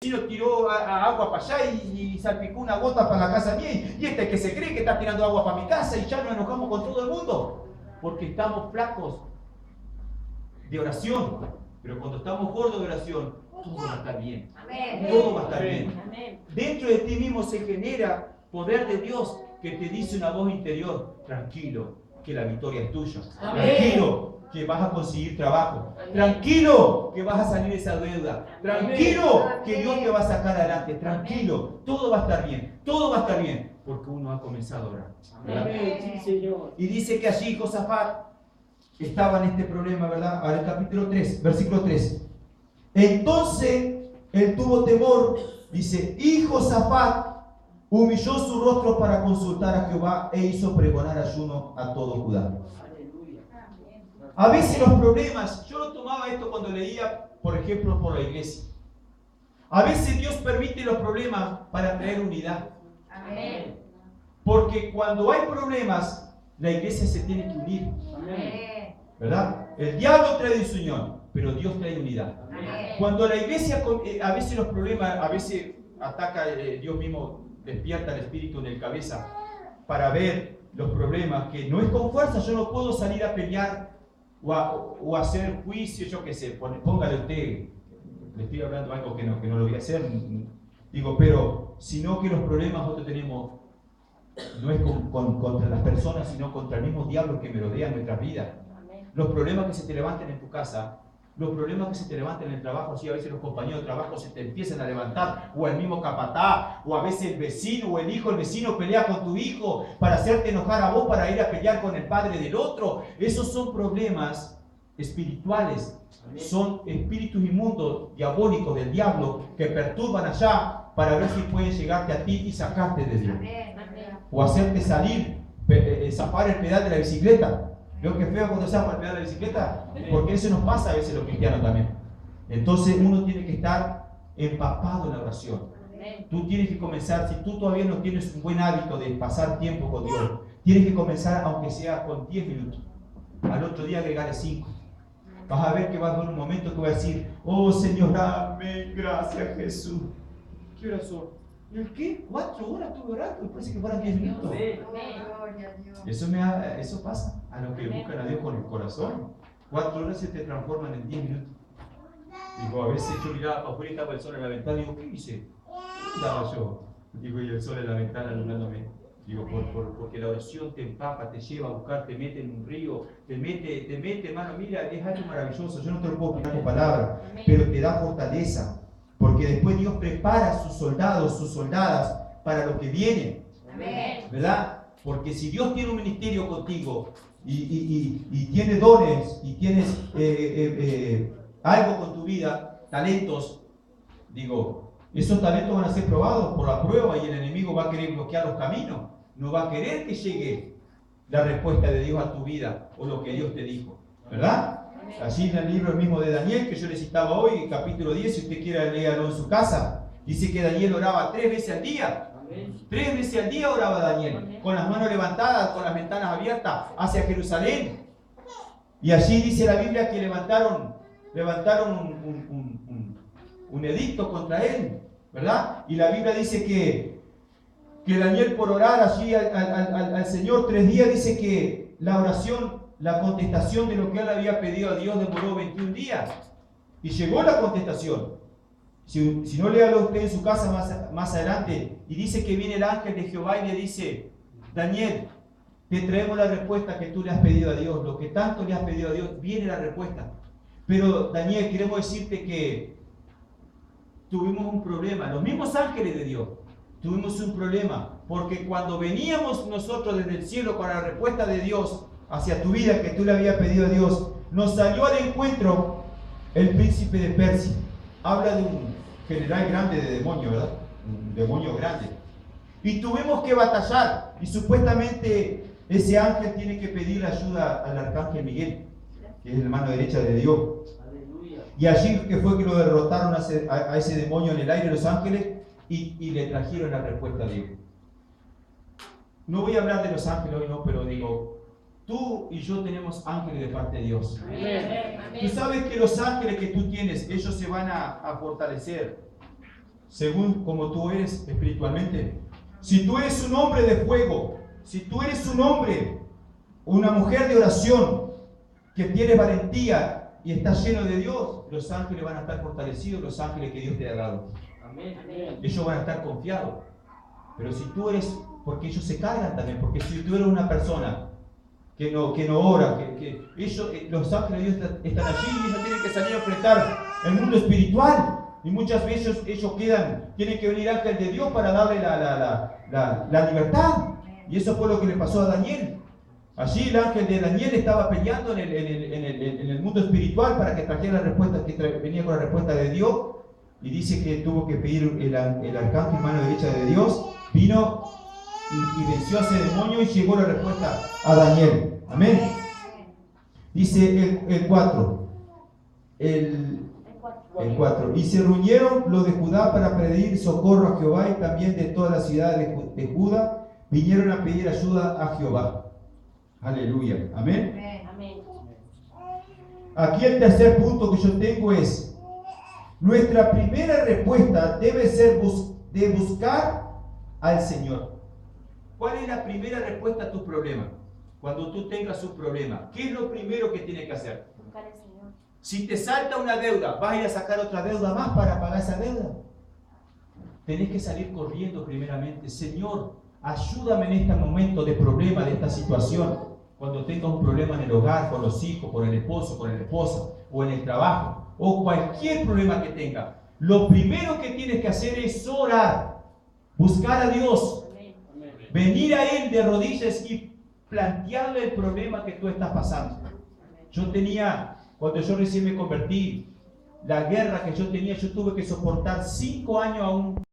vecino tiró agua para allá y salpicó una gota para la casa mía, y este que se cree que está tirando agua para mi casa, y ya nos enojamos con todo el mundo, porque estamos flacos de oración. Pero cuando estamos gordos de oración, todo va a estar bien. Amén. Todo va a estar bien. Amén. Dentro de ti mismo se genera poder de Dios que te dice una voz interior: tranquilo, que la victoria es tuya. Amén. Tranquilo, que vas a conseguir trabajo. Amén. Tranquilo, que vas a salir de esa deuda. Tranquilo, Amén. que Dios te va a sacar adelante. Tranquilo, todo va a estar bien. Todo va a estar bien, porque uno ha comenzado a orar. ¿Verdad? Amén. Sí, Señor. Y dice que allí Josafat estaba en este problema, ¿verdad? Ahora el capítulo 3, versículo 3. Entonces él tuvo temor, dice, y Josafat humilló su rostro para consultar a Jehová e hizo pregonar ayuno a todo Judá. Aleluya. A veces los problemas, yo no tomaba esto cuando leía, por ejemplo, por la iglesia. A veces Dios permite los problemas para traer unidad. Amén. Porque cuando hay problemas, la iglesia se tiene que unir. Amén. ¿Verdad? El diablo trae desunión, pero Dios trae unidad. Amén. Cuando la iglesia, a veces los problemas, a veces ataca, Dios mismo despierta el espíritu en el cabeza para ver los problemas, que no es con fuerza. Yo no puedo salir a pelear o hacer juicio, yo qué sé, póngale usted, le estoy hablando algo que no lo voy a hacer, digo, pero sino que los problemas nosotros tenemos, no es contra las personas, sino contra el mismo diablo que merodea en nuestras vidas. Los problemas que se te levanten en tu casa, los problemas que se te levanten en el trabajo, así a veces los compañeros de trabajo se te empiezan a levantar, o el mismo capataz, o a veces el vecino o el hijo del vecino pelea con tu hijo para hacerte enojar a vos, para ir a pelear con el padre del otro. Esos son problemas espirituales, son espíritus inmundos, diabólicos del diablo, que perturban allá para ver si pueden llegarte a ti y sacarte de Dios. O hacerte salir, zafar el pedal de la bicicleta. Veo que feo cuando zafa el pedal de la bicicleta, porque eso nos pasa a veces los cristianos también. Entonces uno tiene que estar empapado en la oración. Tú tienes que comenzar, si tú todavía no tienes un buen hábito de pasar tiempo con Dios, tienes que comenzar aunque sea con 10 minutos. Al otro día agregarle 5. Vas a ver que va a haber un momento que va a decir: oh Señor, amén, gracias Jesús. ¿Qué horas son? ¿El qué? 4 horas estuve orando, parece que fueran 10 minutos. Eso pasa a los que buscan a Dios con el corazón. 4 horas se te transforman en 10 minutos. Digo, a veces yo miraba para afuera y estaba el sol en la ventana y digo, ¿qué hice? ¿Qué estaba yo? Digo, y el sol en la ventana alumbrándome. Digo, porque la oración te empapa, te lleva a buscar, te mete en un río, te mete, hermano, mira, es algo maravilloso. Yo no te lo puedo explicar con palabras, pero te da fortaleza. Porque después Dios prepara a sus soldados, sus soldadas para lo que viene. Amén. ¿Verdad? Porque si Dios tiene un ministerio contigo y tiene dones y tienes algo con tu vida, talentos, digo, esos talentos van a ser probados por la prueba y el enemigo va a querer bloquear los caminos. No va a querer que llegue la respuesta de Dios a tu vida o lo que Dios te dijo. ¿Verdad? Allí en el libro mismo de Daniel, que yo le citaba hoy, capítulo 10, si usted quiere leerlo en su casa, dice que Daniel oraba 3 veces al día. 3 veces al día oraba Daniel, con las manos levantadas, con las ventanas abiertas hacia Jerusalén. Y allí dice la Biblia que levantaron un edicto contra él, ¿verdad? Y la Biblia dice que Daniel, por orar allí al Señor 3 días, dice que la oración, la contestación de lo que él había pedido a Dios demoró 21 días. Y llegó la contestación. Si no, léalo usted en su casa más adelante. Y dice que viene el ángel de Jehová y le dice: Daniel, te traemos la respuesta que tú le has pedido a Dios. Lo que tanto le has pedido a Dios, viene la respuesta. Pero Daniel, queremos decirte que tuvimos un problema. Los mismos ángeles de Dios tuvimos un problema. Porque cuando veníamos nosotros desde el cielo con la respuesta de Dios hacia tu vida que tú le habías pedido a Dios, nos salió al encuentro el príncipe de Persia. Habla de un general grande de demonio, ¿verdad? Un demonio grande. Y tuvimos que batallar. Y supuestamente ese ángel tiene que pedir ayuda al arcángel Miguel, que es la mano derecha de Dios. Y allí que fue que lo derrotaron a ese demonio en el aire los ángeles y le trajeron la respuesta a Dios. No voy a hablar de los ángeles hoy, no, pero digo, tú y yo tenemos ángeles de parte de Dios. Amén. Tú sabes que los ángeles que tú tienes, ellos se van a fortalecer según como tú eres espiritualmente. Si tú eres un hombre de fuego, si tú eres un hombre, una mujer de oración, que tiene valentía y está lleno de Dios, los ángeles van a estar fortalecidos, los ángeles que Dios te ha dado. Amén. Ellos van a estar confiados. Pero si tú eres, porque ellos se cargan también, porque si tú eres una persona que no ora, que ellos, los ángeles de Dios están allí y ellos tienen que salir a enfrentar el mundo espiritual. Y muchas veces ellos tienen que venir ángel de Dios para darle la libertad. Y eso fue lo que le pasó a Daniel. Allí el ángel de Daniel estaba peleando en el mundo espiritual para que trajera la respuesta, venía con la respuesta de Dios. Y dice que tuvo que pedir el arcángel, mano derecha de Dios, vino y venció a ese demonio y llegó la respuesta a Daniel. Amén. Dice el 4. El 4. Y se reunieron los de Judá para pedir socorro a Jehová, y también de toda la ciudad de Judá vinieron a pedir ayuda a Jehová. Aleluya. Amén. Amén. Aquí el tercer punto que yo tengo es: nuestra primera respuesta debe ser de buscar al Señor. ¿Cuál es la primera respuesta a tu problema? Cuando tú tengas un problema, ¿qué es lo primero que tienes que hacer? Buscar al Señor. Si te salta una deuda, ¿vas a ir a sacar otra deuda más para pagar esa deuda? Tenés que salir corriendo primeramente. Señor, ayúdame en este momento de problema, de esta situación. Cuando tengas un problema en el hogar, con los hijos, con el esposo, con la esposa, o en el trabajo, o cualquier problema que tenga, lo primero que tienes que hacer es orar, buscar a Dios, venir a Él de rodillas y plantearle el problema que tú estás pasando. Cuando yo recién me convertí, la guerra que yo tenía, yo tuve que soportar 5 años a un